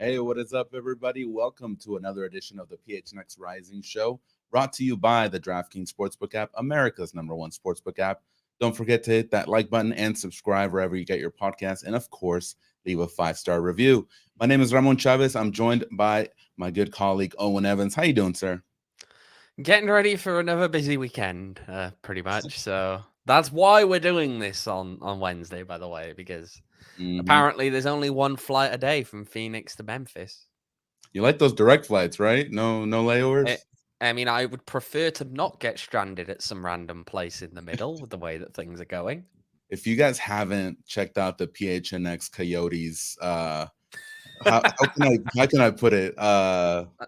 Hey, what is up, everybody? Welcome to another edition of the PHNX Rising Show, brought to you by the DraftKings Sportsbook app, America's #1 sportsbook app. Don't forget to hit that like button and subscribe wherever you get your podcasts, and of course, leave a 5-star review. My name is Ramon Chavez. I'm joined by my good colleague Owen Evans. How you doing, sir? Getting ready for another busy weekend, pretty much. So that's why we're doing this on Wednesday, by the way, because Hmm. apparently there's only one flight a day from Phoenix to Memphis. You like those direct flights, right? No Eh, layovers. I mean, I would prefer to not get stranded at some random place in the middle with the way that things are going. If you guys haven't checked out the PHNX Coyotes, how can I put it?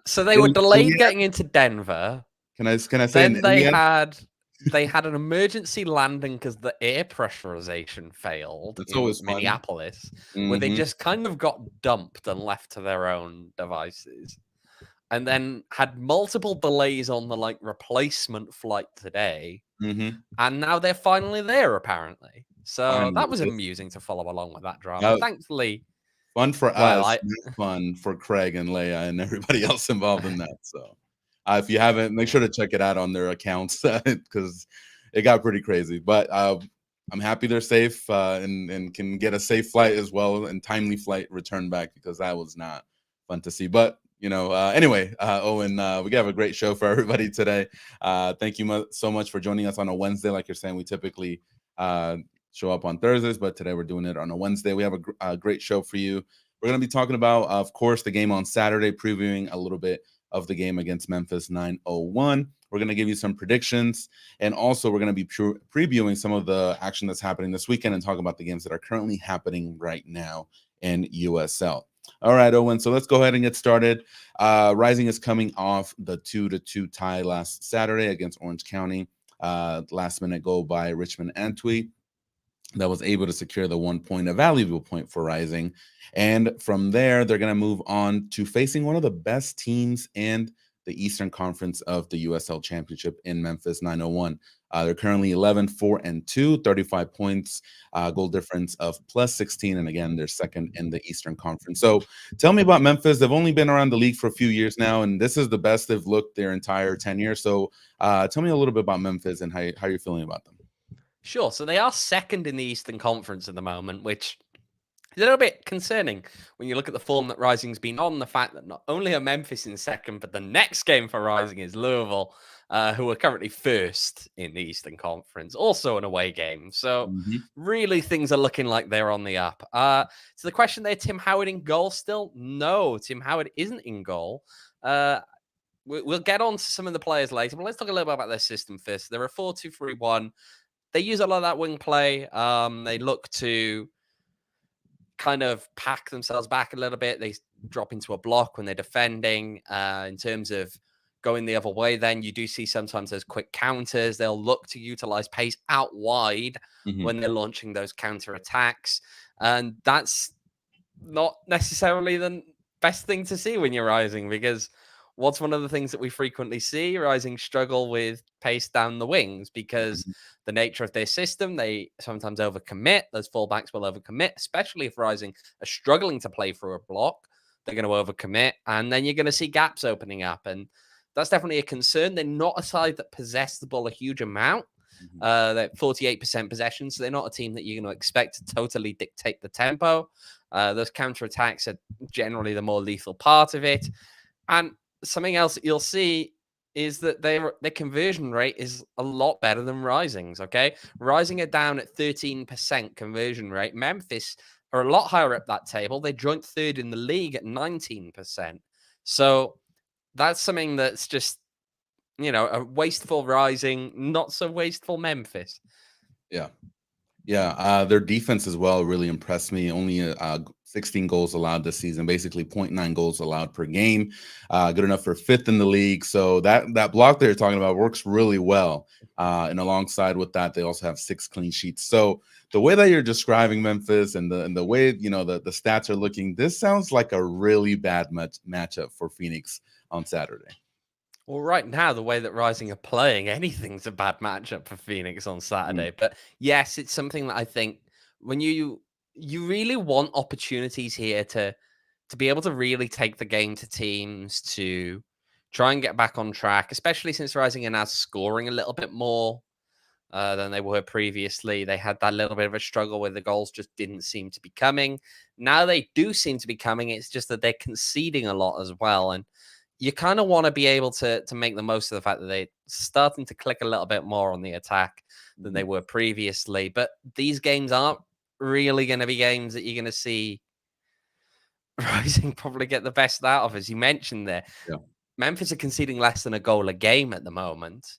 So they were delayed ENIAC? getting into Denver. Can I say an Then ENIAC? they had an emergency landing because the air pressurization failed That's in always fun. Minneapolis, where they Mhm. just kind of got dumped and left to their own devices. And then had multiple delays on the replacement flight today, Mhm. and now they're finally there apparently. So Finally, that was amusing to follow along with that drama. that Thankfully, fun for well, us, I not fun for Craig and Leia and everybody else involved in that. So, if you haven't, make sure to check it out on their accounts because it got pretty crazy. But I'm happy they're safe and can get a safe flight as well and timely flight return back because that was not fun to see. But anyway, Owen, we have a great show for everybody today. Thank you so much for joining us on a Wednesday. Like you're saying, we typically uh, show up on Thursdays, but today we're doing it on a Wednesday. We have a great show for you. We're going to be talking about, of course, the game on Saturday, previewing a little bit of the game against Memphis 901. We're going to give you some predictions, and also we're going to be previewing some of the action that's happening this weekend and talk about the games that are currently happening right now in USL. All right, Owen. So let's go ahead and get started. Rising is coming off the 2-2 tie last Saturday against Orange County. Last minute goal by Richmond Antwi that was able to secure the 1 point, a valuable point for Rising. And from there, they're going to move on to facing one of the best teams in the Eastern Conference of the USL Championship in Memphis 901. They're currently 11-4-2, 35 points, goal difference of plus 16. And again, they're second in the Eastern Conference. So tell me about Memphis. They've only been around the league for a few years now, and this is the best they've looked their entire tenure. So tell me a little bit about Memphis and how you're feeling about them. sure. So they are second in the Eastern Conference at the moment, which it's a little bit concerning when you look at the form that Rising's been on. The fact that not only are Memphis in second, but the next game for Rising is Louisville, who are currently first in the Eastern Conference, also an away game. So Mhm. really, things are looking like they're on the up. So the question there, Tim Howard in goal still? No, Tim Howard isn't in goal. We'll get on to some of the players later, but let's talk a little bit about their system first. They're a 4-2-3-1. They use a lot of that wing play. They look to kind of pack themselves back a little bit. They drop into a block when they're defending. In terms of going the other way, then you do see sometimes those quick counters. They'll look to utilize pace out wide Mhm. when they're launching those counter attacks. And that's not necessarily the best thing to see when you're Rising, because what's one of the things that we frequently see? Rising struggle with pace down the wings because Mhm. the nature of their system, they sometimes overcommit. Those fullbacks will overcommit, especially if Rising are struggling to play through a block. They're going to overcommit, and then you're going to see gaps opening up. And that's definitely a concern. They're not a side that possess the ball a huge amount. Mhm. They're 48% possession, so they're not a team that you're going to expect to totally dictate the tempo. Those counterattacks are generally the more lethal part of it. And something else that you'll see is that their conversion rate is a lot better than Rising's. Okay, Rising are down at 13% conversion rate. Memphis are a lot higher up that table. They're joint third in the league at 19%. So that's something that's just a wasteful Rising, not so wasteful Memphis. Yeah. Yeah, their defense as well really impressed me. Only 16 goals allowed this season, basically zero point 0.9 goals allowed per game. Good enough for fifth in the league. So that block that you're talking about works really well. And alongside with that, they also have 6 clean sheets. So the way that you're describing Memphis and the way the stats are looking, this sounds like a really bad matchup for Phoenix on Saturday. Well, right now, the way that Rising are playing, anything's a bad matchup for Phoenix on Mm. Saturday. But yes, it's something that I think when you really want opportunities here to to be able to really take the game to teams to try and get back on track, especially since Rising are now scoring a little bit more than they were previously. They had that little bit of a struggle where the goals just didn't seem to be coming. Now they do seem to be coming. It's just that they're conceding a lot as well. And you kind of want to be able to make the most of the fact that they're starting to click a little bit more on the attack than they were previously. But these games aren't really going to be games that you're going to see Rising probably get the best out of, as you mentioned there. Yeah. Memphis are conceding less than a goal a game at the moment.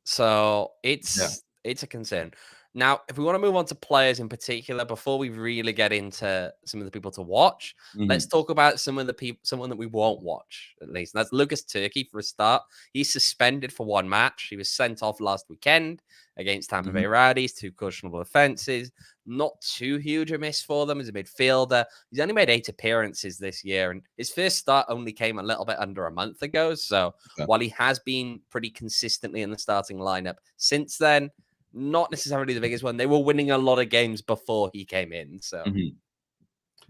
So it's a concern. Now, if we want to move on to players in particular, before we really get into some of the people to watch, let's talk about someone that we won't watch, at least. And that's Lucas Turkey for a start. He's suspended for one match. He was sent off last weekend against Tampa Bay Rowdies, 2 questionable offenses. Not too huge a miss for them as a midfielder. He's only made 8 appearances this year, and his first start only came a little bit under a month ago. So while he has been pretty consistently in the starting lineup since then, not necessarily the biggest one. They were winning a lot of games before he came in. So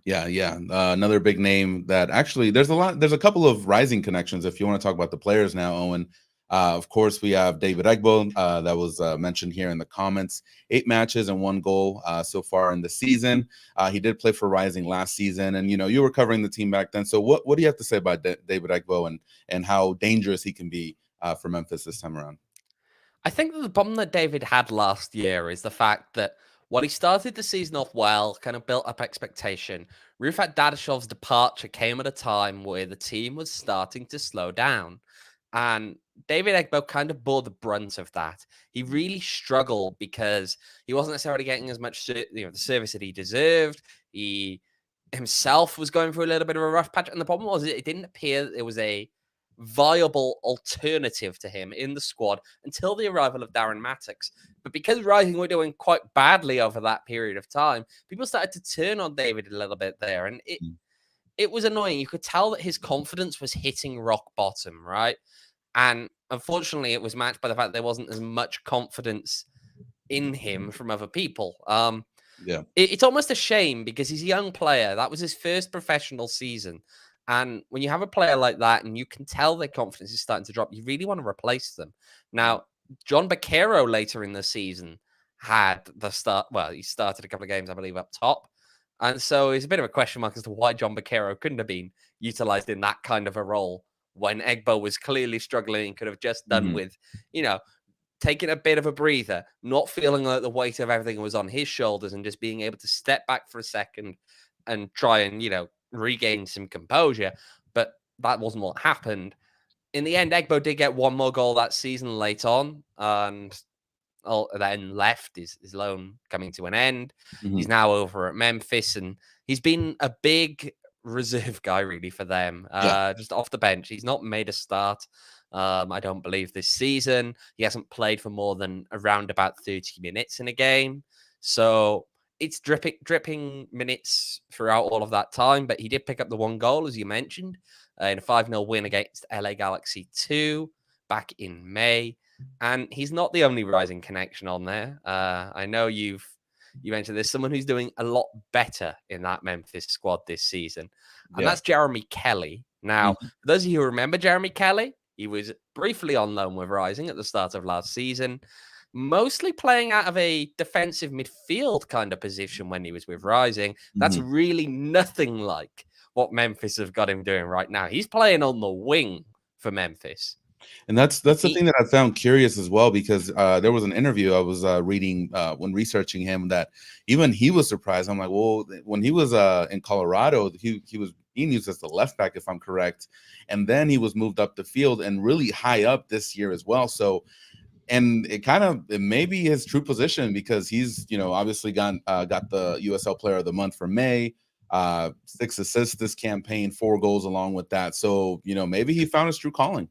yeah. Another big name that actually there's a couple of Rising connections. If you want to talk about the players now, Owen, of course we have David Egbo that was mentioned here in the comments. 8 matches and 1 goal so far in the season. He did play for Rising last season, and you were covering the team back then. So what do you have to say about David Egbo and how dangerous he can be for Memphis this time around? I think that the problem that David had last year is the fact that while he started the season off well, kind of built up expectation, Rufat Dadashev's departure came at a time where the team was starting to slow down. And David Egbo kind of bore the brunt of that. He really struggled because he wasn't necessarily getting as much the service that he deserved. He himself was going through a little bit of a rough patch. And the problem was it didn't appear that there was a viable alternative to him in the squad until the arrival of Darren Mattocks. But because Rising were doing quite badly over that period of time, people started to turn on David a little bit there. And it was annoying. You could tell that his confidence was hitting rock bottom, right? And unfortunately, it was matched by the fact there wasn't as much confidence in him from other people. It's almost a shame because he's a young player. That was his first professional season. And when you have a player like that and you can tell their confidence is starting to drop, you really want to replace them. Now, John Baquero later in the season had the start. Well, he started a couple of games, I believe, up top. And so it's a bit of a question mark as to why John Baquero couldn't have been utilized in that kind of a role when Egbo was clearly struggling and could have just done with, taking a bit of a breather, not feeling like the weight of everything was on his shoulders and just being able to step back for a second and try and, regain some composure. But that wasn't what happened. In the end, Egbo did get 1 more goal that season late on and then left, his loan coming to an end. He's now over at Memphis and he's been a big reserve guy really for them, just off the bench. He's not made a start, I don't believe, this season. He hasn't played for more than around about 30 minutes in a game. So it's dripping minutes throughout all of that time, but he did pick up the 1 goal, as you mentioned, in a 5-0 win against LA Galaxy 2 back in May. And he's not the only Rising connection on there. I know you mentioned there's someone who's doing a lot better in that Memphis squad this season, and that's Jeremy Kelly. Now, for those of you who remember Jeremy Kelly, he was briefly on loan with Rising at the start of last season, mostly playing out of a defensive midfield kind of position when he was with Rising. That's really nothing like what Memphis have got him doing right now. He's playing on the wing for Memphis. And that's the thing that I found curious as well, because there was an interview I was reading when researching him that even he was surprised. I'm like, well, when he was in Colorado, he was being used as the left back, if I'm correct. And then he was moved up the field and really high up this year as well. So, and it may be his true position because he's, obviously got the USL Player of the Month for May, 6 assists this campaign, 4 goals along with that. So, maybe he found his true calling.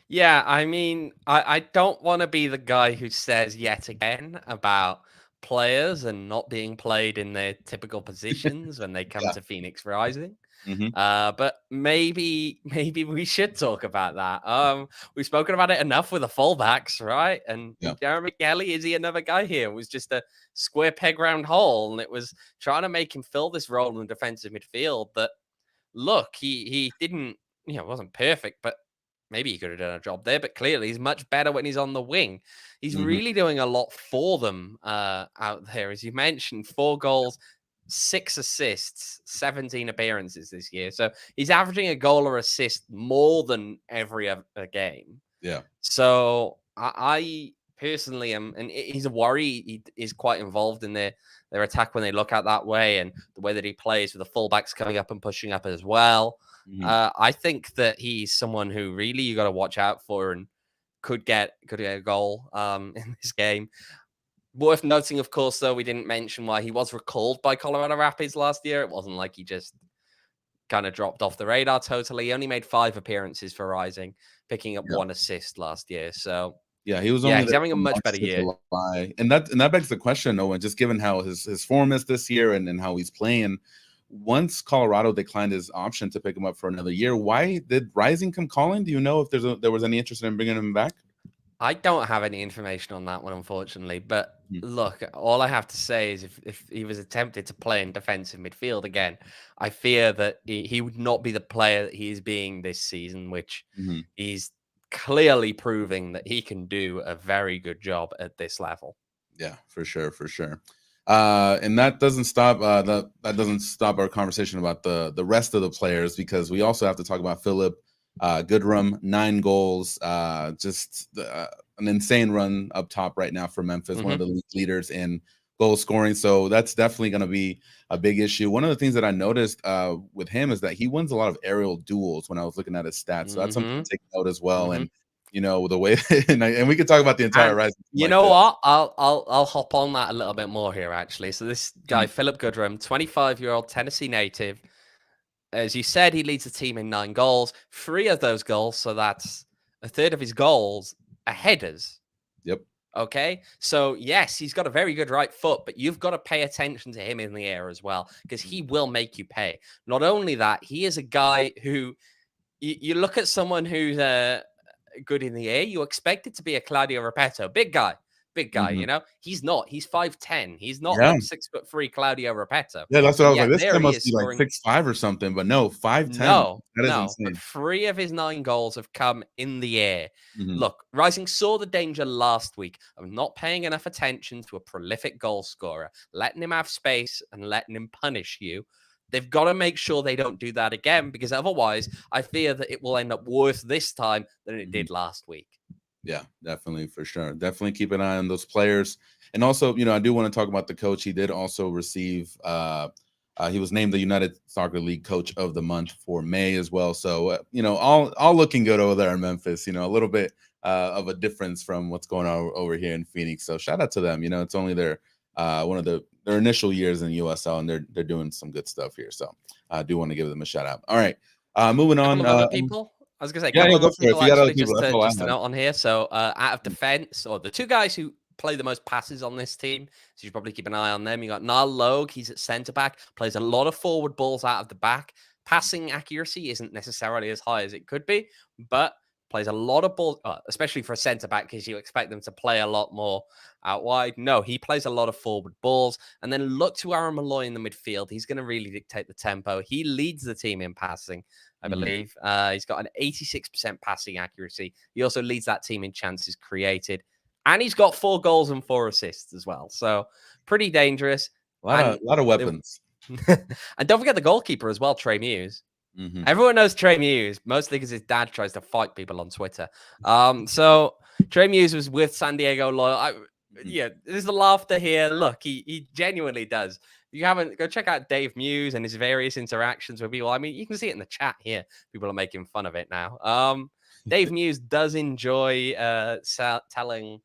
Yeah, I mean, I don't want to be the guy who says yet again about players and not being played in their typical positions when they come to Phoenix Rising. But maybe we should talk about that. We've spoken about it enough with the fullbacks, right? And Jeremy Kelly, is he another guy here? It was just a square peg round hole, and it was trying to make him fill this role in defensive midfield. But look, he didn't, it wasn't perfect, but maybe he could have done a job there. But clearly, he's much better when he's on the wing. He's really doing a lot for them out there, as you mentioned. 4 goals, 6 assists, 17 appearances this year. So he's averaging a goal or assist more than every other game. Yeah. So I personally am, and he's a worry. He is quite involved in their attack when they look out that way, and the way that he plays with the fullbacks coming up and pushing up as well. I think that he's someone who really you got to watch out for and could get a goal in this game. Worth noting, of course, though, we didn't mention why he was recalled by Colorado Rapids last year. It wasn't like he just kind of dropped off the radar totally. He only made 5 appearances for Rising, picking up 1 assist last year. So yeah, he's having a much better year. And that begs the question, Owen, just given how his form is this year and how he's playing. Once Colorado declined his option to pick him up for another year, why did Rising come calling? Do you know if there was any interest in bringing him back? I don't have any information on that one, unfortunately. But look, all I have to say is if he was attempted to play in defensive midfield again, I fear that he would not be the player that he is being this season, which he's clearly proving that he can do a very good job at this level. Yeah, for sure. And that doesn't stop that doesn't stop our conversation about the rest of the players, because we also have to talk about Philip Goodrum, 9 goals, just an insane run up top right now for Memphis, one of the leaders in goal scoring. So that's definitely going to be a big issue. One of the things that I noticed with him is that he wins a lot of aerial duels when I was looking at his stats. So that's something to take note as well. And the way and we could talk about the entire Rising. You know what? I'll hop on that a little bit more here, actually. So this guy, Philip Goodrum, 25-year-old Tennessee native. As you said, he leads the team in 9 goals. 3 of those goals, so that's a third of his goals, are headers. Yep. Okay. So yes, he's got a very good right foot, but you've got to pay attention to him in the air as well, because he will make you pay. Not only that, he is a guy who you look at someone who's good in the air, you expect it to be a Claudio Repetto, big guy. He's not. He's 5'10". He's not like 6'3" Claudio Repetto. Yeah, that's what I was like. This guy must be like 6'5" or something, but no, 5'10". No, but 3 of his 9 goals have come in the air. Look, Rising saw the danger last week of not paying enough attention to a prolific goal scorer, letting him have space and letting him punish you. They've got to make sure they don't do that again, because otherwise I fear that it will end up worse this time than it did last week. Yeah, definitely, for sure. Definitely keep an eye on those players. And also, I do want to talk about the coach. He did also receive, he was named the United Soccer League Coach of the Month for May as well. So, all looking good over there in Memphis, a little bit of a difference from what's going on over here in Phoenix. So shout out to them. It's only their one of their initial years in USL, and they're doing some good stuff here. So I do want to give them a shout out. All right, moving on. Other people. I was going to say, just a note on here. So out of defense, or the 2 guys who play the most passes on this team, so you should probably keep an eye on them. You got Niall Logue, he's at centre back, plays a lot of forward balls out of the back. Passing accuracy isn't necessarily as high as it could be, but plays a lot of balls, especially for a centre back, because you expect them to play a lot more out wide. No, he plays a lot of forward balls. And then look to Aaron Malloy in the midfield. He's going to really dictate the tempo. He leads the team in passing, I believe. He's got an 86% passing accuracy. He also leads that team in chances created. And he's got 4 goals and 4 assists as well. So pretty dangerous. A lot of weapons. And don't forget the goalkeeper as well, Trey Muse. Everyone knows Trey Muse, mostly because his dad tries to fight people on Twitter. So Trey Muse was with San Diego Loyal. There's the laughter here. Look, he genuinely does. If you haven't, go check out Dave Muse and his various interactions with people. I mean, you can see it in the chat here. People are making fun of it now. Dave Muse does enjoy telling.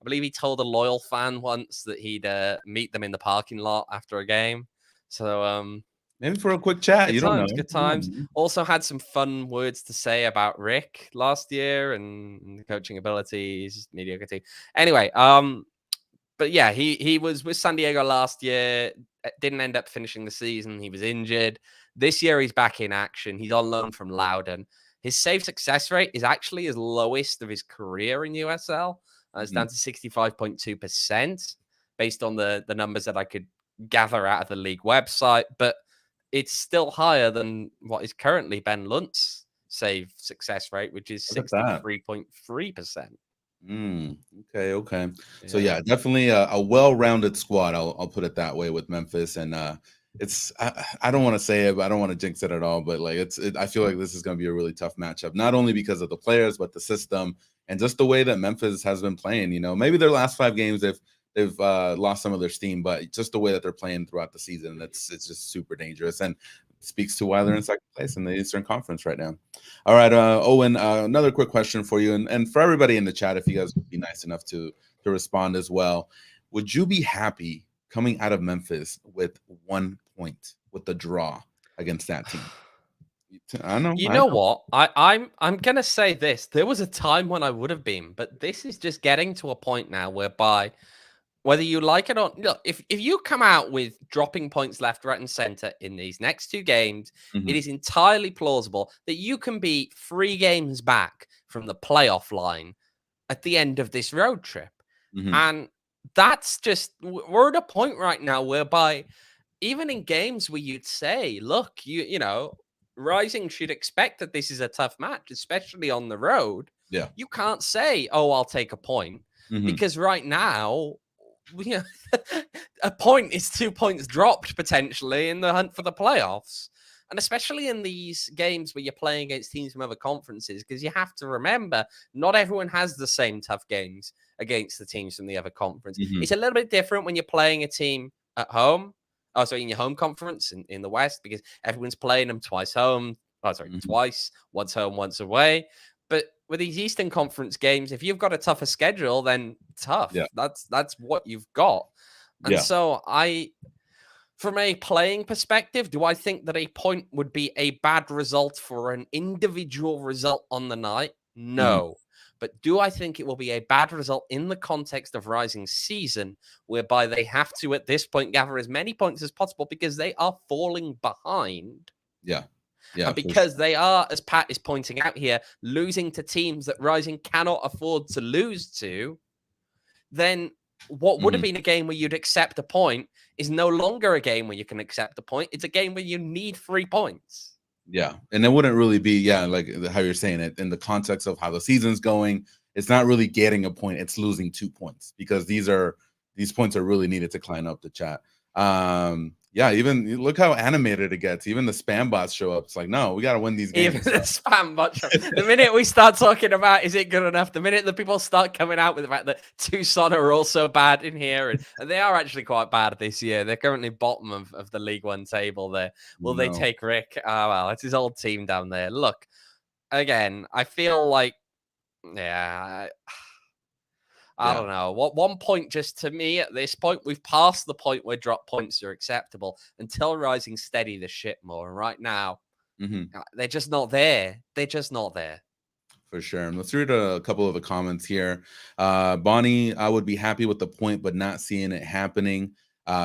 I believe he told a Loyal fan once that he'd meet them in the parking lot after a game. So maybe for a quick chat. You don't know. Good times. Also had some fun words to say about Rick last year and the coaching abilities, mediocrity. Anyway, but yeah, he was with San Diego last year. Didn't end up finishing the season. He was injured. This year he's back in action. He's on loan from Loudoun. His save success rate is actually his lowest of his career in USL. It's down to 65.2% based on the numbers that I could gather out of the league website. But it's still higher than what is currently Ben Lunt's save success rate, which is 63.3%. Okay. So yeah, definitely a well-rounded squad. I'll put it that way with Memphis, and it's I don't want to say it, but I don't want to jinx it at all. But like I feel like this is going to be a really tough matchup, not only because of the players, but the system and just the way that Memphis has been playing. You know, maybe their last 5 games they've lost some of their steam, but just the way that they're playing throughout the season, it's just super dangerous and speaks to why they're in second place in the Eastern Conference right now. All right, Owain, another quick question for you, and for everybody in the chat, if you guys would be nice enough to respond as well. Would you be happy coming out of Memphis with 1 point with the draw against that team? I know. You know what? I'm gonna say this. There was a time when I would have been, but this is just getting to a point now whereby whether you like it or look, if you come out with dropping points left, right, and center in these next 2 games, it is entirely plausible that you can be 3 games back from the playoff line at the end of this road trip. And that's just, we're at a point right now whereby even in games where you'd say, look, you know, Rising should expect that this is a tough match, especially on the road. Yeah. You can't say, oh, I'll take a point, because right now, a point is 2 points dropped potentially in the hunt for the playoffs. And especially in these games where you're playing against teams from other conferences, because you have to remember, not everyone has the same tough games against the teams from the other conference. It's a little bit different when you're playing a team at home. Oh, sorry, in your home conference in the West, because everyone's playing them twice home. Oh, sorry, twice, once home, once away. But with these Eastern Conference games, if you've got a tougher schedule, then tough. Yeah. That's what you've got. And so from a playing perspective, do I think that a point would be a bad result for an individual result on the night? No. But do I think it will be a bad result in the context of Rising season, whereby they have to, at this point, gather as many points as possible because they are falling behind? Yeah. And because they are, as Pat is pointing out here, losing to teams that Rising cannot afford to lose to, then what would have been a game where you'd accept a point is no longer a game where you can accept a point. It's a game where you need 3 points. Yeah. And it wouldn't really be, like how you're saying it, in the context of how the season's going. It's not really getting a point. It's losing 2 points, because these points are really needed to climb up the chat. Even look how animated it gets. Even the spam bots show up. It's like, no, we got to win these games. Even the spam bots. The minute we start talking about is it good enough, the minute the people start coming out with the fact that Tucson are also bad in here, and they are actually quite bad this year. They're currently bottom of the League One table there. Will they take Rick? Oh, well, it's his old team down there. Look, again, I feel like, I don't know. What 1 point, just to me at this point, we've passed the point where drop points are acceptable until Rising steady the ship more. And right now, they're just not there. They're just not there. For sure. Let's read a couple of the comments here. Bonnie, I would be happy with the point, but not seeing it happening.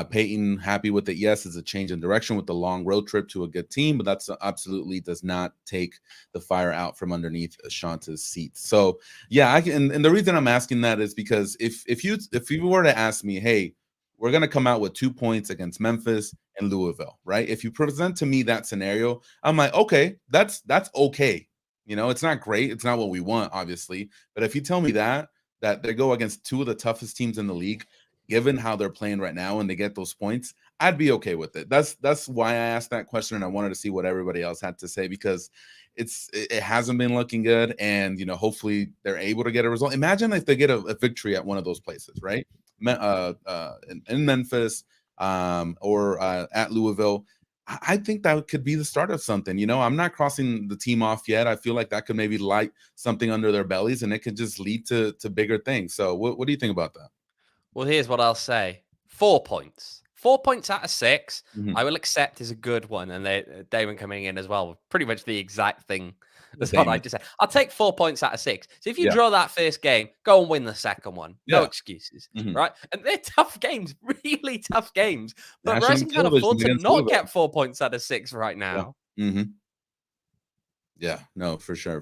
Peyton, happy with it. Yes, it's a change in direction with the long road trip to a good team, but that's absolutely does not take the fire out from underneath Shanta's seat. So yeah, and the reason I'm asking that is because if you were to ask me, hey, we're gonna come out with 2 points against Memphis and Louisville, right? If you present to me that scenario, I'm like, okay, that's okay. You know, it's not great. It's not what we want, obviously. But if you tell me that they go against 2 of the toughest teams in the league, given how they're playing right now, and they get those points, I'd be okay with it. That's why I asked that question, and I wanted to see what everybody else had to say, because it hasn't been looking good, and hopefully they're able to get a result. Imagine if they get a victory at one of those places, right? In Memphis, or at Louisville. I think that could be the start of something. I'm not crossing the team off yet. I feel like that could maybe light something under their bellies, and it could just lead to bigger things. So what do you think about that? Well, here's what I'll say. 4 points. 4 points out of 6, I will accept is a good one. And Damon coming in as well, pretty much the exact thing That's what I just said. I'll take 4 points out of 6. So if you draw that first game, go and win the second one. No excuses, right? And they're tough games, really tough games. But Rising can't afford to not get 4 points out of 6 right now. Yeah, no, for sure.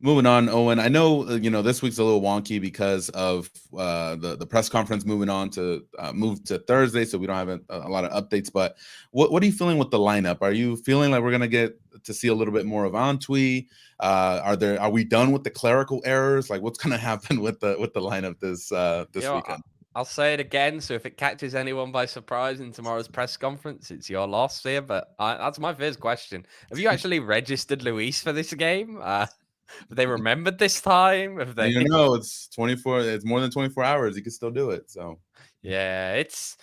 Moving on, Owen. I know this week's a little wonky because of the press conference moving on to move to Thursday, so we don't have a lot of updates. But what are you feeling with the lineup? Are you feeling like we're gonna get to see a little bit more of Antwi? Are we done with the clerical errors? Like, what's gonna happen with the lineup this weekend? I'll say it again. So if it catches anyone by surprise in tomorrow's press conference, it's your loss here. But that's my first question. Have you actually registered Luis for this game? Have they remembered this time? Have they? It's 24. It's more than 24 hours. You can still do it. So yeah, it's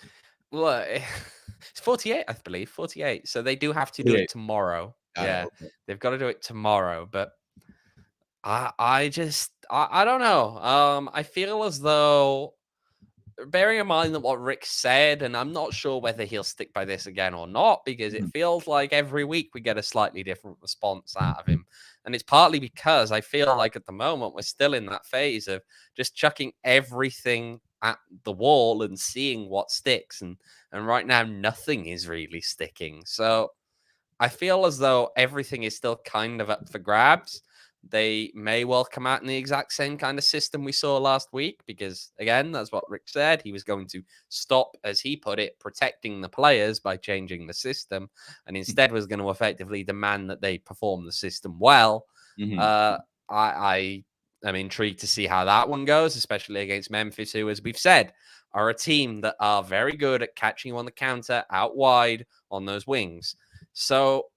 48, I believe. 48. So they do have to do it tomorrow. Okay. They've got to do it tomorrow. But I don't know. I feel as though, bearing in mind that what Rick said, and I'm not sure whether he'll stick by this again or not, because it feels like every week we get a slightly different response out of him. And it's partly because I feel like at the moment we're still in that phase of just chucking everything at the wall and seeing what sticks. And right now, nothing is really sticking. So I feel as though everything is still kind of up for grabs. They may well come out in the exact same kind of system we saw last week, because, again, that's what Rick said. He was going to stop, as he put it, protecting the players by changing the system, and instead was going to effectively demand that they perform the system well. I am intrigued to see how that one goes, especially against Memphis, who, as we've said, are a team that are very good at catching you on the counter out wide on those wings. So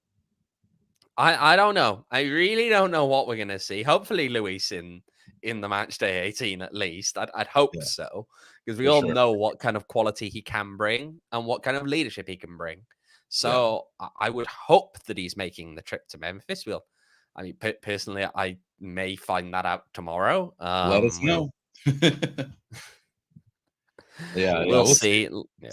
I don't know. I really don't know what we're going to see. Hopefully Luis in the match day 18 at least. I'd hope so, because we all know what kind of quality he can bring and what kind of leadership he can bring. So I would hope that he's making the trip to Memphis. Personally, I may find that out tomorrow. Let us know. We'll see.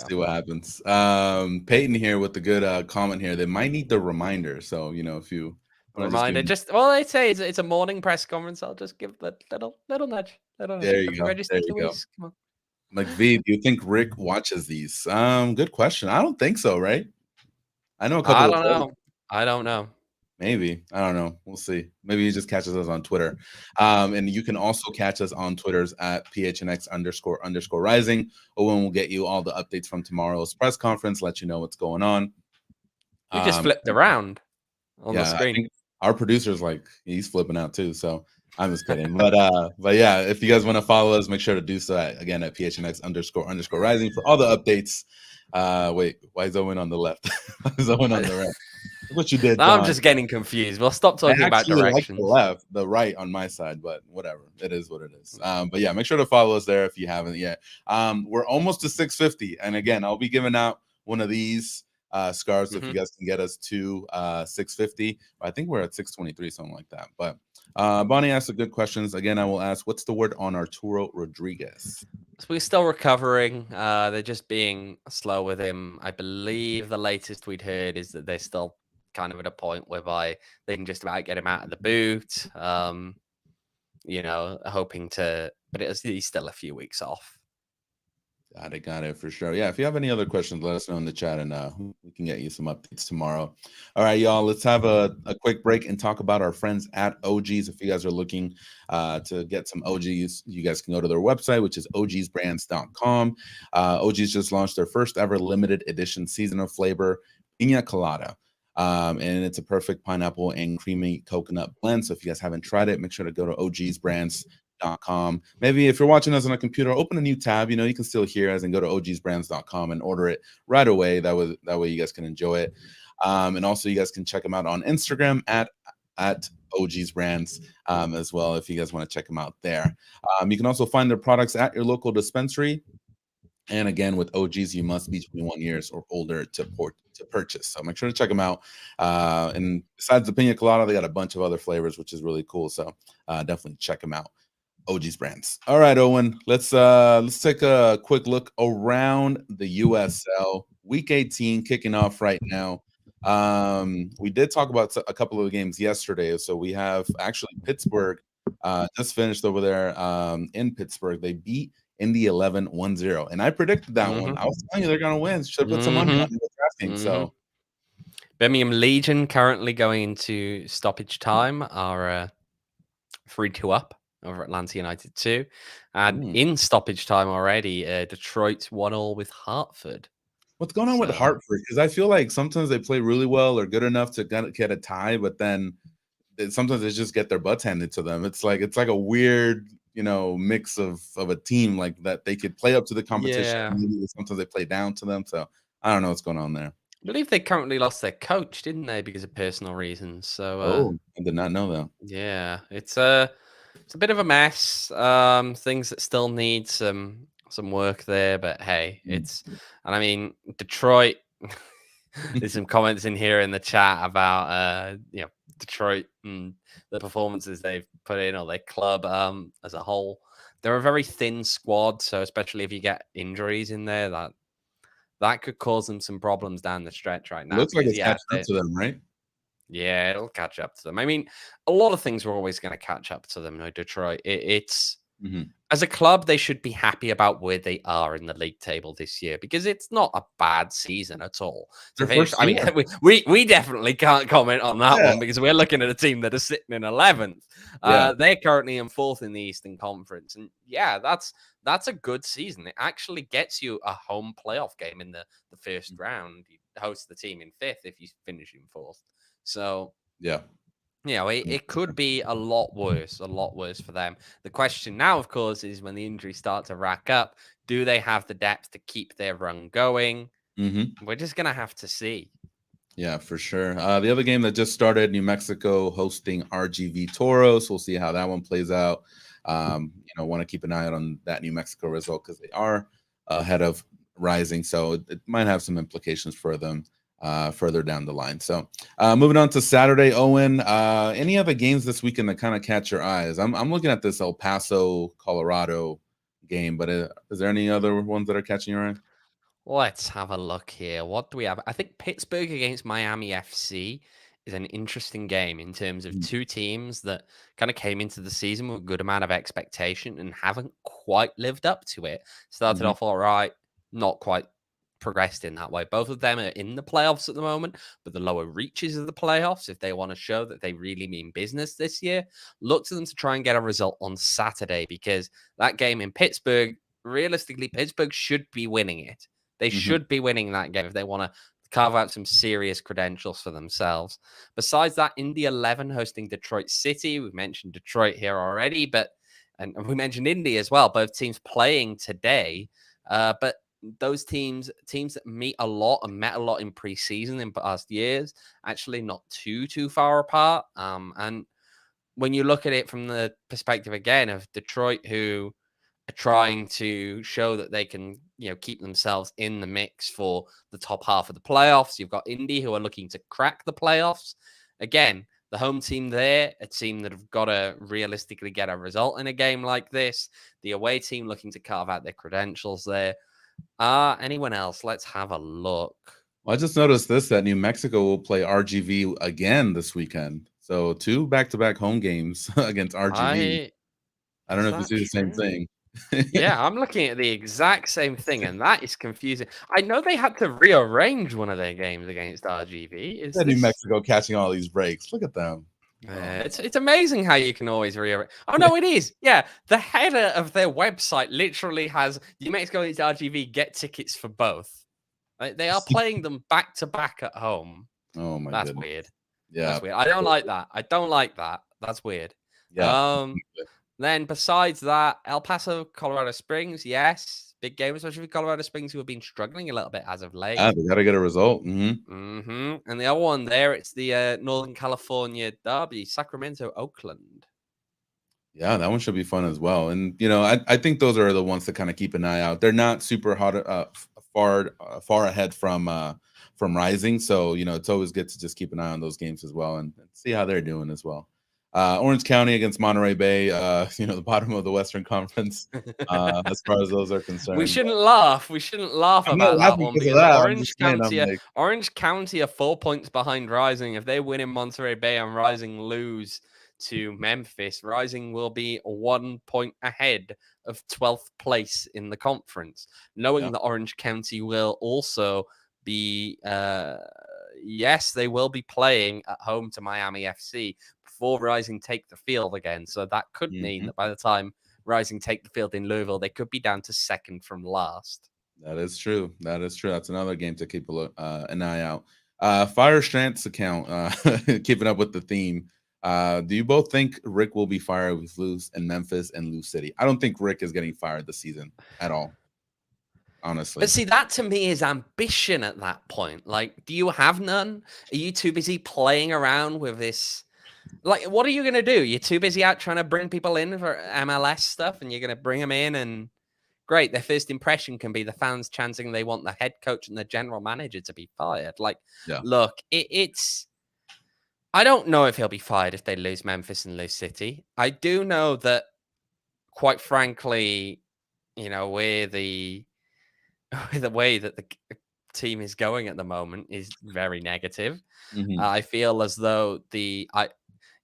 See what happens. Peyton here with the good comment here. They might need the reminder. So if you reminder, they say it's a morning press conference. I'll just give the little nudge. There you go. There you go. Come on. McVee, do you think Rick watches these? Good question. I don't think so. Right? I know a couple. I don't know. Maybe. I don't know. We'll see. Maybe he just catches us on Twitter. And you can also catch us on Twitters at PHNX__rising. Owen will get you all the updates from tomorrow's press conference, let you know what's going on. We just flipped around on the screen. I think our producer's he's flipping out too. So I'm just kidding. But yeah, if you guys want to follow us, make sure to do so again at PHNX__rising for all the updates. Wait, why is Owen on the left? Why is Owen on the right? What you did. Now I'm just getting confused. We'll stop talking about directions. The right on my side, but whatever. It is what it is. But yeah, make sure to follow us there if you haven't yet. We're almost to 650, and again, I'll be giving out one of these scarves if you guys can get us to 650. I think we're at 623, something like that. But Bonnie asked the good questions. Again, I will ask, what's the word on Arturo Rodriguez? So we're still recovering. They're just being slow with him. I believe the latest we'd heard is that they're still kind of at a point whereby they can just about get him out of the boot. Hoping to, but he's still a few weeks off. Got it for sure. Yeah, if you have any other questions, let us know in the chat, and we can get you some updates tomorrow. All right, y'all, let's have a quick break and talk about our friends at OGs. If you guys are looking to get some OGs, you guys can go to their website, which is ogsbrands.com. OGs just launched their first ever limited edition seasonal flavor, Piña Colada. And it's a perfect pineapple and creamy coconut blend. So if you guys haven't tried it, make sure to go to ogsbrands.com. Maybe if you're watching us on a computer, open a new tab. You can still hear us and go to ogsbrands.com and order it right away. That way you guys can enjoy it. And also you guys can check them out on Instagram at ogsbrands as well, if you guys want to check them out there. You can also find their products at your local dispensary. And again, with OGs, you must be 21 years or older to purchase. So make sure to check them out. And besides the Piña Colada, they got a bunch of other flavors, which is really cool. So definitely check them out. OG's Brands. All right, Owen, let's take a quick look around the USL. Week 18 kicking off right now. We did talk about a couple of games yesterday. So we have actually Pittsburgh just finished over there in Pittsburgh. They beat Indy 11-1-0. And I predicted that one. I was telling you they're going to win. Should have put some money on the drafting. So Birmingham Legion currently going into stoppage time are 3-2 up over Atlanta United 2. And in stoppage time already, Detroit's 1-1 with Hartford. What's going on with Hartford? Because I feel like sometimes they play really well or good enough to get a tie, but then sometimes they just get their butts handed to them. It's like a weird, mix of a team like that. They could play up to the competition. Yeah. Maybe sometimes they play down to them. So I don't know what's going on there. I believe they currently lost their coach, didn't they, because of personal reasons? So I did not know that. Yeah, it's a bit of a mess. Things that still need some work there, but hey, and I mean Detroit. There's some comments in here in the chat about Detroit and the performances they've put in, or their club as a whole. They're a very thin squad, so especially if you get injuries in there, that could cause them some problems down the stretch right now. Looks like it's catching up to them, right? Yeah, it'll catch up to them. I mean, a lot of things are always going to catch up to them. No, Detroit. It's as a club, they should be happy about where they are in the league table this year, because it's not a bad season at all. I mean, we definitely can't comment on that one, because we're looking at a team that is sitting in 11th. They're currently in 4th in the Eastern Conference, and that's a good season. It actually gets you a home playoff game in the first round. You host the team in 5th if you finish in 4th. So it could be a lot worse for them. The question now, of course, is when the injuries start to rack up, do they have the depth to keep their run going? We're just going to have to see. Yeah, for sure. The other game that just started, New Mexico hosting RGV Toros. We'll see how that one plays out. Want to keep an eye out on that New Mexico result, because they are ahead of Rising. So it might have some implications for them further down the line. So moving on to Saturday, Owen, any other games this weekend that kind of catch your eyes? I'm looking at this El Paso, Colorado game, but is there any other ones that are catching your eye? Let's have a look here. What do we have? I think Pittsburgh against Miami FC is an interesting game in terms of two teams that kind of came into the season with a good amount of expectation and haven't quite lived up to it. Started off all right, not quite progressed in that way. Both of them are in the playoffs at the moment, but the lower reaches of the playoffs, if they want to show that they really mean business this year, look to them to try and get a result on Saturday, because that game in Pittsburgh, realistically, Pittsburgh should be winning it. They should be winning that game if they want to carve out some serious credentials for themselves. Besides that, Indy 11 hosting Detroit City. We've mentioned Detroit here already, and we mentioned Indy as well. Both teams playing today, but those teams that meet a lot and met a lot in preseason in past years, actually not too far apart. And when you look at it from the perspective again of Detroit, who are trying to show that they can, keep themselves in the mix for the top half of the playoffs. You've got Indy, who are looking to crack the playoffs. Again, the home team there, a team that have got to realistically get a result in a game like this. The away team looking to carve out their credentials there. Anyone else? Let's have a look. Well, I just noticed that New Mexico will play RGV again this weekend. So 2 back-to-back home games against RGV. I don't know if you see the same thing. Yeah, I'm looking at the exact same thing, and that is confusing. I know they had to rearrange one of their games against RGV. New Mexico catching all these breaks. Look at them. It's amazing how you can always rearrange. Oh, no, it is. Yeah, the header of their website literally has New Mexico against RGV, get tickets for both. They are playing them back-to-back at home. Oh, my That's goodness. weird. Yeah. That's weird. I don't like that. That's weird. Yeah. Then besides that, El Paso, Colorado Springs, yes, big game, especially for Colorado Springs, who have been struggling a little bit as of late. Yeah, they got to get a result. And the other one there, it's the Northern California derby, Sacramento, Oakland. Yeah, that one should be fun as well. And I think those are the ones to kind of keep an eye out. They're not super hot, far ahead from Rising, so it's always good to just keep an eye on those games as well and see how they're doing as well. Orange County against Monterey Bay, the bottom of the Western Conference, as far as those are concerned. We shouldn't laugh. We shouldn't laugh I'm not about that laughing one because of because that. I'm just saying, Orange County are 4 points behind Rising. If they win in Monterey Bay and Rising lose to Memphis, Rising will be 1 point ahead of 12th place in the conference. Knowing that Orange County will also be, yes, they will be playing at home to Miami FC before Rising take the field again. So that could mean that by the time Rising take the field in Louisville, they could be down to second from last. That is true. That's another game to keep an eye out. Fire Shantz account, keeping up with the theme. Do you both think Rick will be fired with Luz and Memphis and Lou City? I don't think Rick is getting fired this season at all, honestly. But see, that to me is ambition at that point. Like, do you have none? Are you too busy playing around with this? Like, what are you going to do? You're too busy out trying to bring people in for MLS stuff, and you're going to bring them in, and great, their first impression can be the fans chanting they want the head coach and the general manager to be fired. Like, look, it's... I don't know if he'll be fired if they lose Memphis and lose City. I do know that, quite frankly, where the way that the team is going at the moment is very negative. I feel as though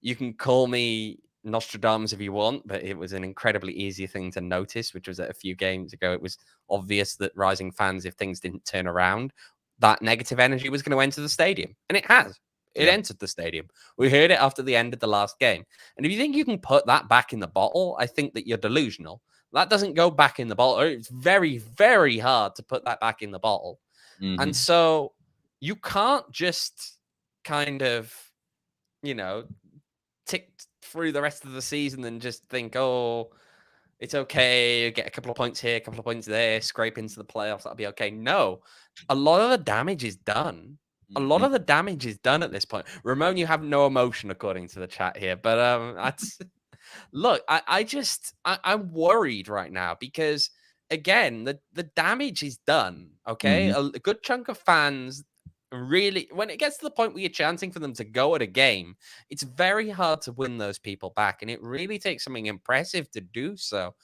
you can call me Nostradamus if you want, but it was an incredibly easy thing to notice, which was that a few games ago, it was obvious that Rising fans, if things didn't turn around, that negative energy was going to enter the stadium. And it has. It entered the stadium. We heard it after the end of the last game. And if you think you can put that back in the bottle, I think that you're delusional. That doesn't go back in the bottle. It's very, very hard to put that back in the bottle. And so you can't just kind of, tick through the rest of the season and just think, oh, it's okay, get a couple of points here, a couple of points there, scrape into the playoffs, that'll be okay. No, a lot of the damage is done. A lot of the damage is done at this point. Ramon, you have no emotion according to the chat here, but that's... Look, I'm worried right now because, again, the damage is done, okay? A good chunk of fans really, when it gets to the point where you're chanting for them to go at a game, it's very hard to win those people back, and it really takes something impressive to do so.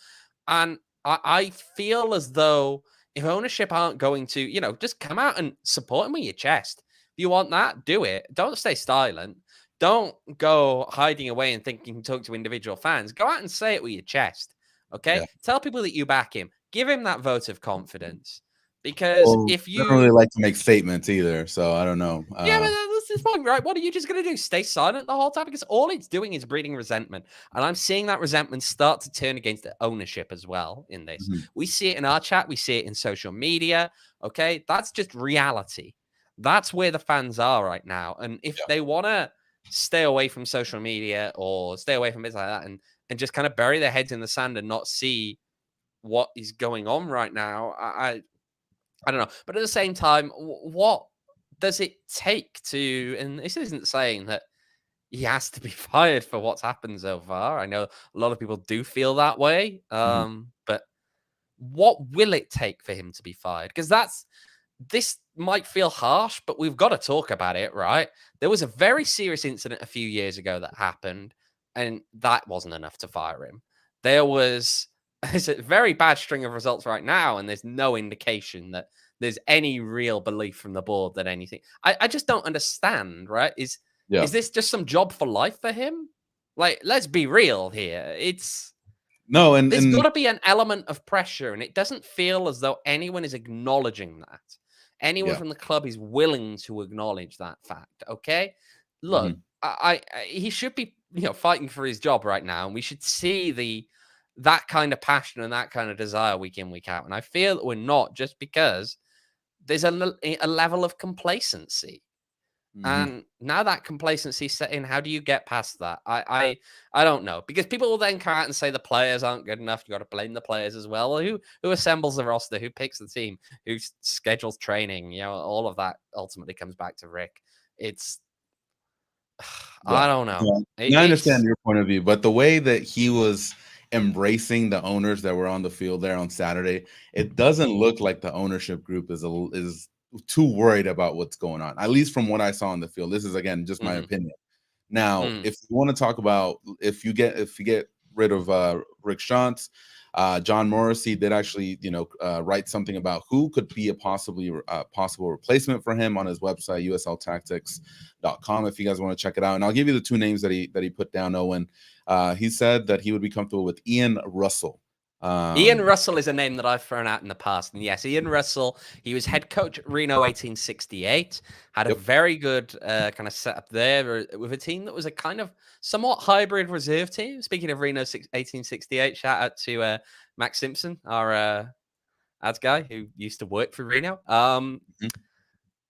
And I feel as though if ownership aren't going to, just come out and support them with your chest. If you want that, do it. Don't stay silent. Don't go hiding away and think you can talk to individual fans. Go out and say it with your chest, okay? Yeah. Tell people that you back him. Give him that vote of confidence. Because if you... I don't really like to make statements either, so I don't know. Yeah, but that's the point, right? What are you just going to do? Stay silent the whole time? Because all it's doing is breeding resentment. And I'm seeing that resentment start to turn against the ownership as well in this. We see it in our chat. We see it in social media, okay? That's just reality. That's where the fans are right now. And if they want to stay away from social media or stay away from bits like that and just kind of bury their heads in the sand and not see what is going on right now, I don't know. But at the same time, what does it take to, and this isn't saying that he has to be fired for what's happened so far. I know a lot of people do feel that way. But what will it take for him to be fired? Because this might feel harsh, but we've got to talk about it, right? There was a very serious incident a few years ago that happened, and that wasn't enough to fire him. There's a very bad string of results right now, and there's no indication that there's any real belief from the board that anything... I just don't understand, right? Is this just some job for life for him? Like, let's be real here. There's got to be an element of pressure, and it doesn't feel as though anyone is acknowledging that. Anyone from the club is willing to acknowledge that fact, okay? Look, he should be, fighting for his job right now, and we should see that kind of passion and that kind of desire week in, week out. And I feel that we're not, just because there's a level of complacency. And now that complacency set in, how do you get past that? I don't know, because people will then come out and say the players aren't good enough. You got to blame the players as well. Who assembles the roster? Who picks the team? Who schedules training? All of that ultimately comes back to Rick. I don't know. I understand your point of view, but the way that he was embracing the owners that were on the field there on Saturday, it doesn't look like the ownership group is too worried about what's going on, at least from what I saw on the field. This is, again, just my opinion. Now, if you want to talk about if you get rid of Rick Shantz, John Morrissey did actually, write something about who could be a possible replacement for him on his website, usltactics.com, if you guys want to check it out. And I'll give you the two names that he put down, Owen. He said that he would be comfortable with Ian Russell. Ian Russell is a name that I've thrown out in the past. And yes, Ian Russell, he was head coach at Reno 1868, had a very good kind of setup there with a team that was a kind of somewhat hybrid reserve team. Speaking of Reno 1868, shout out to Max Simpson, our ads guy who used to work for Reno.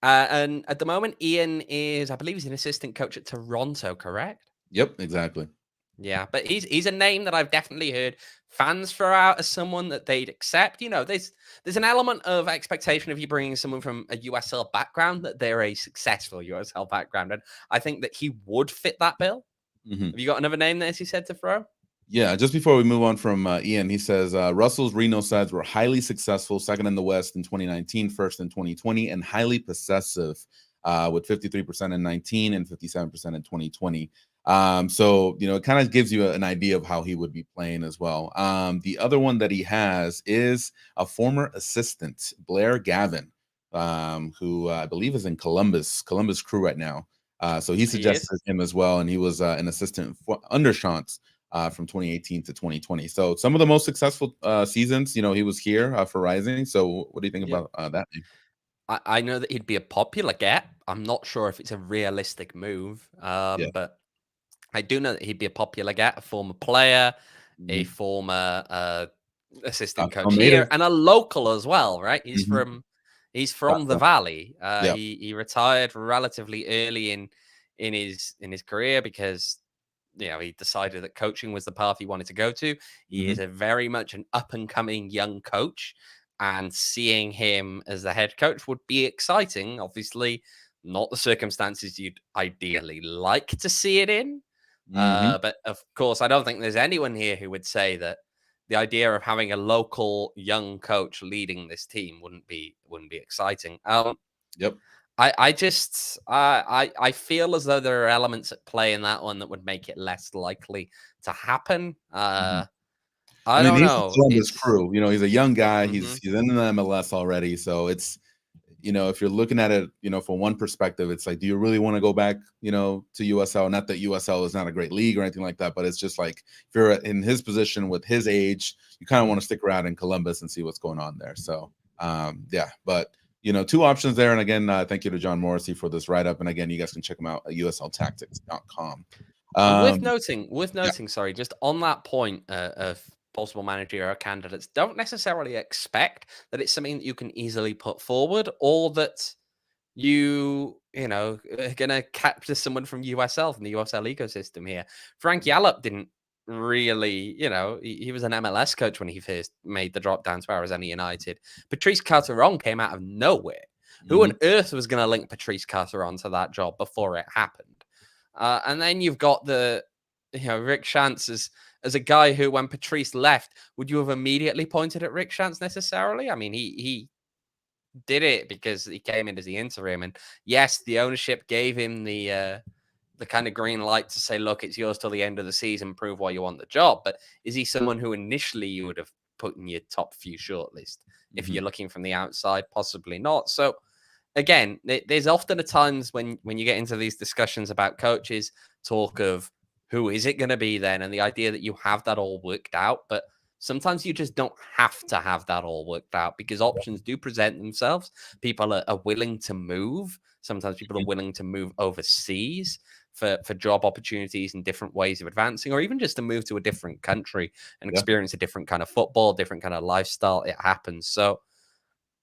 And at the moment, Ian is, I believe he's an assistant coach at Toronto, correct? Yep, exactly. Yeah, but he's a name that I've definitely heard fans throw out as someone that they'd accept. There's an element of expectation of you bringing someone from a USL background that they're a successful USL background, and I think that he would fit that bill. Have you got another name there, as you said, to throw? Yeah, just before we move on from Ian, he says Russell's Reno sides were highly successful, second in the West in 2019, first in 2020, and highly possessive with 53% in 19 and 57% in 2020. So, it kind of gives you an idea of how he would be playing as well. The other one that he has is a former assistant, Blair Gavin, who I believe is in Columbus Crew right now. So he suggested him as well. And he was an assistant under Shantz from 2018 to 2020. So some of the most successful seasons, he was here for Rising. So what do you think about that name? I know that he'd be a popular get. I'm not sure if it's a realistic move, but I do know that he'd be a popular get, a former player, a former assistant coach here, and a local as well, right? He's from the Valley. He retired relatively early in his career because he decided that coaching was the path he wanted to go to. He is a very much an up and coming young coach, and seeing him as the head coach would be exciting. Obviously, not the circumstances you'd ideally like to see it in. But of course, I don't think there's anyone here who would say that the idea of having a local young coach leading this team wouldn't be exciting. I just I feel as though there are elements at play in that one that would make it less likely to happen. I don't know. He's Columbus Crew. He's a young guy. He's in the MLS already, so it's. If you're looking at it, from one perspective, it's like, do you really want to go back, to USL? Not that USL is not a great league or anything like that, but it's just like, if you're in his position with his age, you kind of want to stick around in Columbus and see what's going on there. So, but, two options there. And again, thank you to John Morrissey for this write-up. And again, you guys can check him out at usltactics.com. Worth noting, sorry, just on that point of possible managerial candidates, don't necessarily expect that it's something that you can easily put forward, or that you are going to capture someone from USL, from the USL ecosystem here. Frank Yallop didn't really, he was an MLS coach when he first made the drop down to Arizona United. Patrice Carteron came out of nowhere. Who on earth was going to link Patrice Carteron to that job before it happened? And then you've got Rick Shantz as a guy who, when Patrice left, would you have immediately pointed at Rick Shantz necessarily? I mean, he did it because he came in as the interim, and yes, the ownership gave him the kind of green light to say, look, it's yours till the end of the season, prove why you want the job. But is he someone who initially you would have put in your top few shortlist? If you're looking from the outside, possibly not. So again, there's often at times when you get into these discussions about coaches, talk of who is it going to be then, and the idea that you have that all worked out. But sometimes you just don't have to have that all worked out, because options do present themselves. People are willing to move. Sometimes people are willing to move overseas for job opportunities and different ways of advancing, or even just to move to a different country and experience a different kind of football, different kind of lifestyle. It happens. So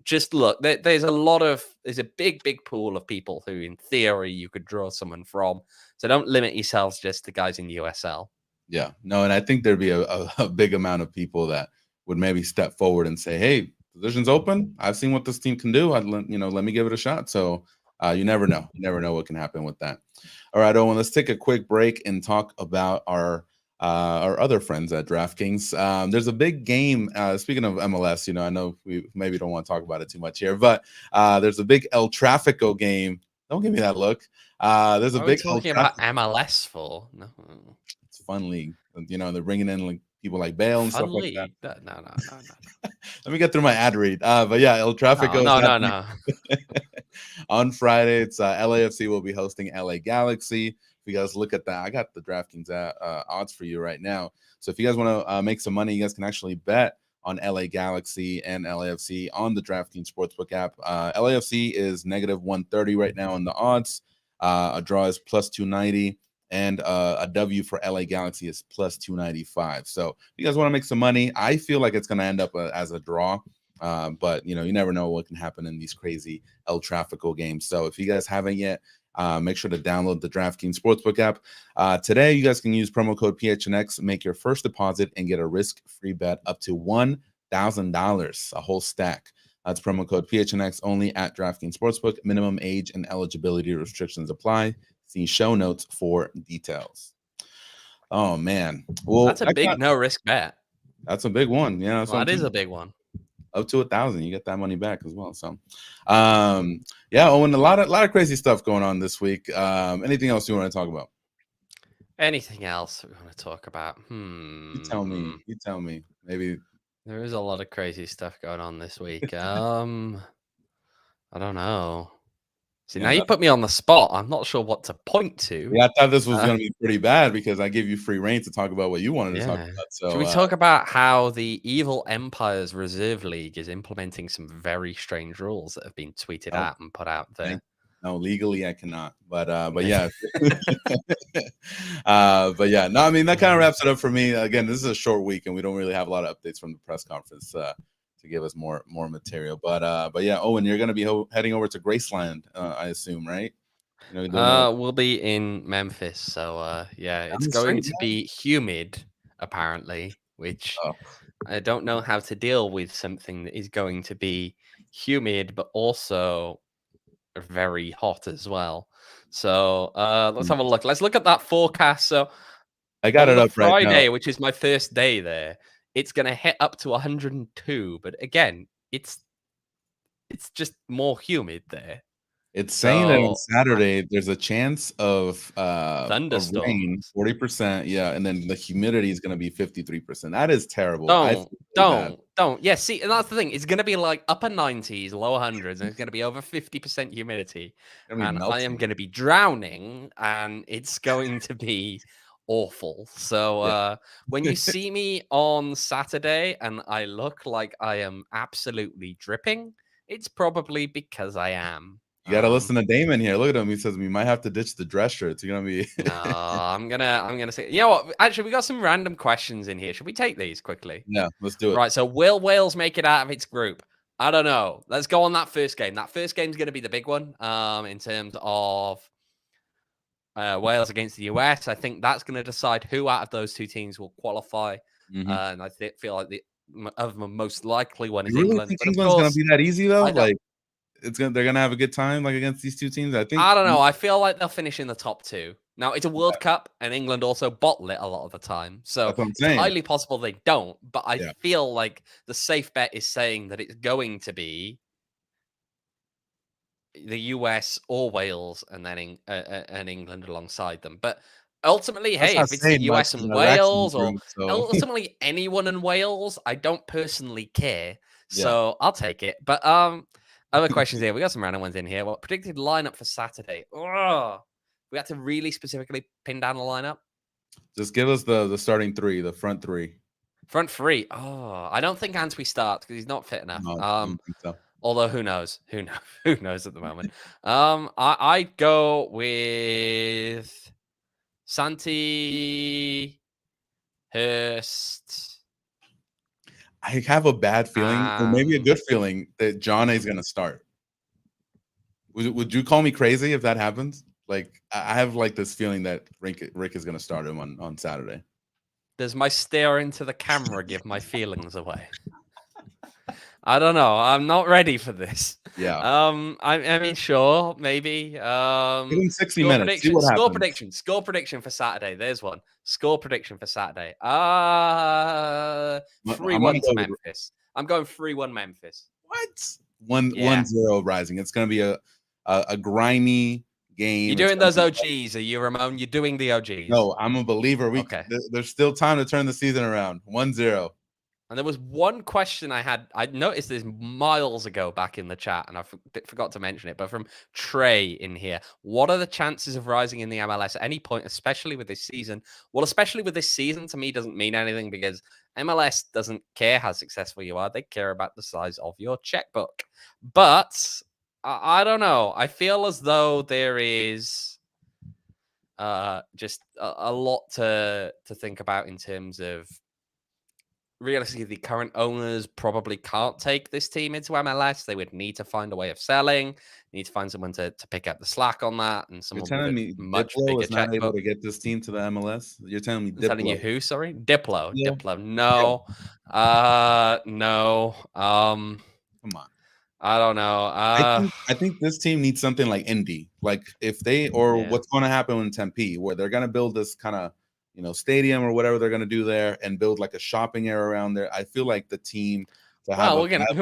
just look, there's a big pool of people who, in theory, you could draw someone from. So don't limit yourselves just to guys in USL. Yeah, no, and I think there'd be a big amount of people that would maybe step forward and say, hey, position's open. I've seen what this team can do. Let me give it a shot. So you never know. You never know what can happen with that. All right, Owen, let's take a quick break and talk about our other friends at DraftKings. There's a big game. Speaking of MLS, I know we maybe don't want to talk about it too much here, but there's a big El Tráfico game Don't give me that look. There's a What are we big talking about MLS for? No. It's a fun league. You know, they're bringing in like people like Bale and stuff Fun like league? that. No. Let me get through my ad read. But yeah, El Tráfico No. on Friday. It's LAFC will be hosting LA Galaxy. If you guys look at that, I got the DraftKings odds for you right now. So if you guys want to make some money, you guys can actually bet on LA Galaxy and LAFC on the DraftKings Sportsbook app. LAFC is -130 right now on the odds. A draw is +290. And a W for LA Galaxy is +295. So if you guys want to make some money, I feel like it's going to end up as a draw. But, you know, you never know what can happen in these crazy El Tráfico games. So if you guys haven't yet, make sure to download the DraftKings Sportsbook app. Today, you guys can use promo code PHNX, make your first deposit, and get a risk-free bet up to $1,000, a whole stack. That's promo code PHNX only at DraftKings Sportsbook. Minimum age and eligibility restrictions apply. See show notes for details. Oh man, well, that's a big no risk bet. That's a big one. Yeah, that is a big one. Up to 1,000, you get that money back as well. So, yeah, Owen, a lot of crazy stuff going on this week. Anything else you want to talk about? Anything else we want to talk about? You tell me. Maybe there is a lot of crazy stuff going on this week. I don't know. See, now you put me on the spot. I'm not sure what to point to. Yeah, I thought this was going to be pretty bad because I gave you free reign to talk about what you wanted to talk about. So, should we talk about how the Evil Empires Reserve League is implementing some very strange rules that have been tweeted out and put out there? No, legally I cannot. But yeah. But yeah, no, I mean, that kind of wraps it up for me. Again, this is a short week and we don't really have a lot of updates from the press conference to give us more material. But yeah, Owen, you're going to be heading over to Graceland, I assume, right? You know, we'll be in Memphis, so yeah, it's going to be humid apparently, which I don't know how to deal with something that is going to be humid but also very hot as well. So let's have a look. Let's look at that forecast. So I got it up Friday, right now. which is my first day there. It's going to hit up to 102, but again, it's just more humid there. It's saying that on Saturday there's a chance of thunderstorms, rain, 40%, yeah, and then the humidity is going to be 53%. That is terrible. Don't. Yeah, see, and that's the thing. It's going to be like upper 90s, lower hundreds, and it's going to be over 50% humidity, and I am going to be drowning, and it's going to be awful. So when you see me on Saturday and I look like I am absolutely dripping, it's probably because I am. You got to listen to Damon here. Look at him. He says we might have to ditch the dress shirts. You're gonna be. No, I'm gonna say. You know what? Actually, we got some random questions in here. Should we take these quickly? Yeah, let's do it. Right. So, will Wales make it out of its group? I don't know. Let's go on that first game. That first game is going to be the big one. In terms of Wales against the US, I think that's going to decide who out of those two teams will qualify. And I feel like the most likely one is England. England. But England's going to be that easy though. Like. They're gonna have a good time like against these two teams. I don't know. I feel like they'll finish in the top two. Now it's a World Cup, and England also bottle it a lot of the time, so it's highly possible they don't. But I feel like the safe bet is saying that it's going to be the US or Wales, and then and England alongside them. But ultimately, hey, if it's the US and Wales, or ultimately anyone in Wales, I don't personally care. So I'll take it. But other questions here. We got some random ones in here. What predicted lineup for Saturday? Oh, we had to really specifically pin down the lineup. Just give us the starting three, the front three. Front three. Oh, I don't think Antwi starts because he's not fit enough. No, I don't think so. Although who knows? Who knows at the moment? I'd go with Santi, Hurst. I have a bad feeling, or maybe a good feeling, that John is going to start. Would you call me crazy if that happens? Like, I have like this feeling that Rick is going to start him on Saturday. Does my stare into the camera give my feelings away? I don't know. I'm not ready for this. Yeah. I mean, sure, maybe. Give him 60 minutes. See what happens. Score prediction for Saturday. There's one. Score prediction for Saturday. 3-1 to Memphis. I'm going 3-1 Memphis. What? 1-0 Rising. It's going to be a grimy game. You're doing those OGs, are you, Ramon? You're doing the OGs. No, I'm a believer. Okay. There's still time to turn the season around. 1-0. And there was one question I had. I noticed this miles ago back in the chat, and I forgot to mention it, but from Trey in here. What are the chances of rising in the MLS at any point, especially with this season? Well, especially with this season, to me, doesn't mean anything because MLS doesn't care how successful you are. They care about the size of your checkbook. But I don't know. I feel as though there is just a lot to think about in terms of realistically, the current owners probably can't take this team into MLS. They would need to find a way of selling. Need to find someone to pick up the slack on that, and someone You're telling with me a much Diplo bigger is not able checkbook. to get this team to the MLS? You're telling me I'm telling you Diplo? who? Sorry, Diplo. Yeah. Diplo. No. No. Come on. I don't know. I think this team needs something like Indy. Like if they what's going to happen in Tempe, where they're going to build this kind of stadium or whatever they're going to do there, and build like a shopping area around there. I feel like the team. We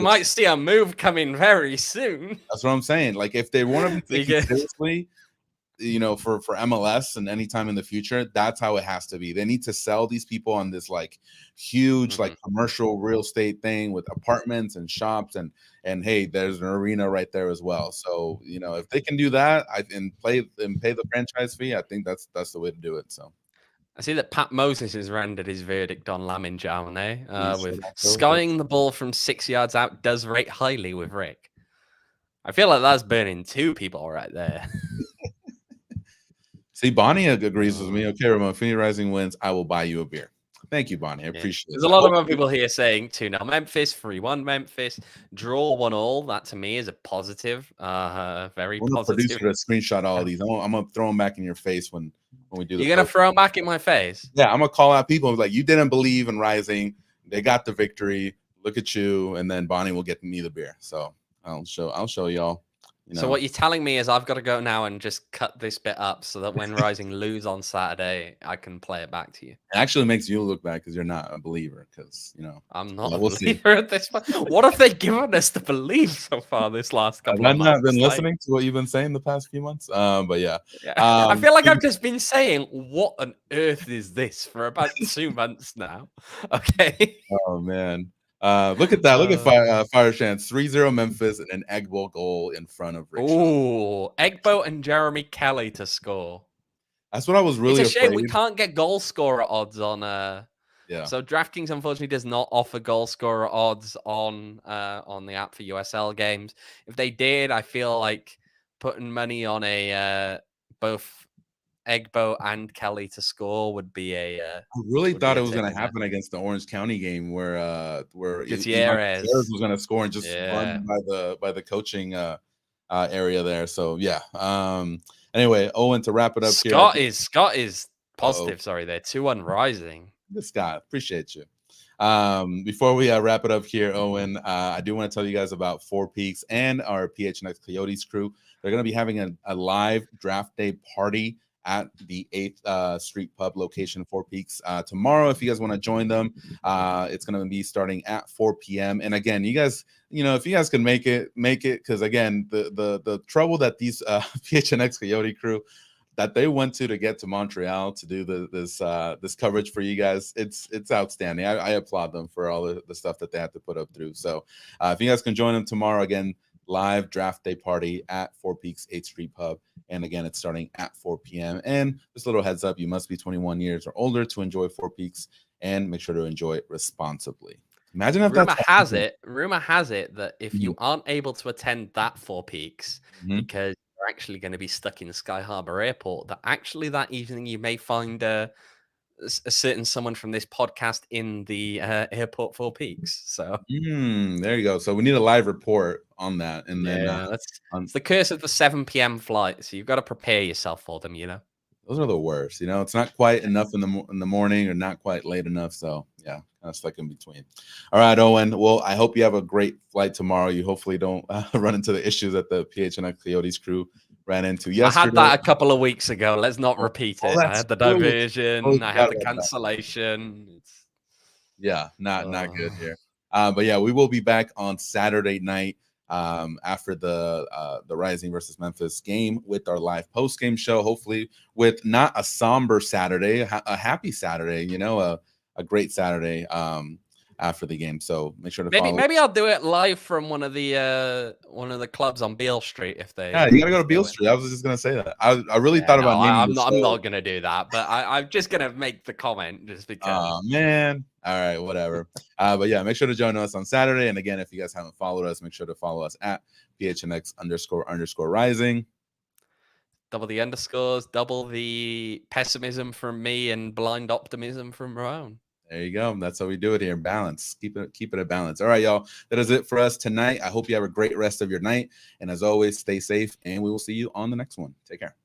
might see a move coming very soon. That's what I'm saying. Like if they want to be taken seriously, for MLS and anytime in the future, that's how it has to be. They need to sell these people on this like huge like commercial real estate thing with apartments and shops and hey, there's an arena right there as well. So if they can do that, and pay the franchise fee, I think that's the way to do it. So. I see that Pat Moses has rendered his verdict on Lamin Jaune with skying the ball from 6 yards out does rate highly with Rick. I feel like that's burning two people right there. See, Bonnie agrees with me. Okay, Ramon, if Phoenix Rising wins, I will buy you a beer. Thank you, Bonnie. I appreciate it. There's a lot of other people here saying 2-0 Memphis, 3-1 Memphis, draw 1-1. That to me is a positive. Very positive. Producer to screenshot all of these. I'm gonna throw them back in your face when we do. You're gonna throw them back in my face? Yeah, I'm gonna call out people like you didn't believe in Rising. They got the victory. Look at you, and then Bonnie will get me the beer. So I'll show y'all. So what you're telling me is I've got to go now and just cut this bit up so that when Rising lose on Saturday, I can play it back to you. It actually makes you look bad because you're not a believer. Because I'm not a believer at this point. What have they given us to believe so far this last couple of months? I've not been listening to what you've been saying the past few months. But yeah. I feel like I've just been saying, "What on earth is this?" for about 2 months now. Okay. Oh man. Look at that. Look at Fire Shantz. 3-0 Memphis and an Egbo goal in front of Rick. Oh, Egbo and Jeremy Kelly to score. That's what I was really It's a shame we can't get goal scorer odds on. So DraftKings unfortunately does not offer goal scorer odds on the app for USL games. If they did, I feel like putting money on a both Egbo and Kelly to score would be a. I really thought it was going to happen against the Orange County game where Gutierrez was going to score and just run by the coaching area there. So yeah. Anyway, Owen, to wrap it up, Scott is positive. Sorry, they're 2-1 Rising. Good Scott, appreciate you. Before we wrap it up here, Owen, I do want to tell you guys about Four Peaks and our PHNX Coyotes crew. They're going to be having a live draft day party at the 8th Street Pub location, Four Peaks, tomorrow. If you guys want to join them, it's going to be starting at 4 p.m. And again, you guys, if you guys can make it, because again, the trouble that these PHNX Coyote crew that they went to get to Montreal to do this coverage for you guys, it's outstanding. I applaud them for all the stuff that they had to put up through. So if you guys can join them tomorrow, again, live draft day party at Four Peaks 8th Street Pub. And again, it's starting at 4 p.m. And just a little heads up, you must be 21 years or older to enjoy Four Peaks, and make sure to enjoy it responsibly. Imagine if rumor has it that if you aren't able to attend that Four Peaks because you're actually going to be stuck in Sky Harbor Airport, that actually that evening you may find a certain someone from this podcast in the airport Four Peaks. So there you go. So we need a live report on that, and then it's the curse of the 7 p.m. flight. So you've got to prepare yourself for them. Those are the worst. It's not quite enough in the morning, or not quite late enough. So yeah, kind of stuck in between. All right, Owen. Well, I hope you have a great flight tomorrow. You hopefully don't run into the issues that the PHNX Coyotes crew ran into yesterday. I had that a couple of weeks ago. Let's not repeat it. I had the diversion. I had the cancellation. Yeah, not good here. But yeah, we will be back on Saturday night after the Rising versus Memphis game with our live post game show. Hopefully, with not a somber Saturday, a happy Saturday. You know, a great Saturday. After the game, so make sure to follow. Maybe I'll do it live from one of the clubs on Beale Street if they. Yeah, you gotta go to Beale Street. I was just gonna say that. I really thought about naming I'm the not. show. I'm not gonna do that, but I'm just gonna make the comment just because. Oh man. All right, whatever. But yeah, make sure to join us on Saturday. And again, if you guys haven't followed us, make sure to follow us at PHNX__rising. Double the underscores, double the pessimism from me, and blind optimism from Ramon. There you go. That's how we do it here. Balance. Keep it a balance. All right, y'all. That is it for us tonight. I hope you have a great rest of your night. And as always, stay safe, and we will see you on the next one. Take care.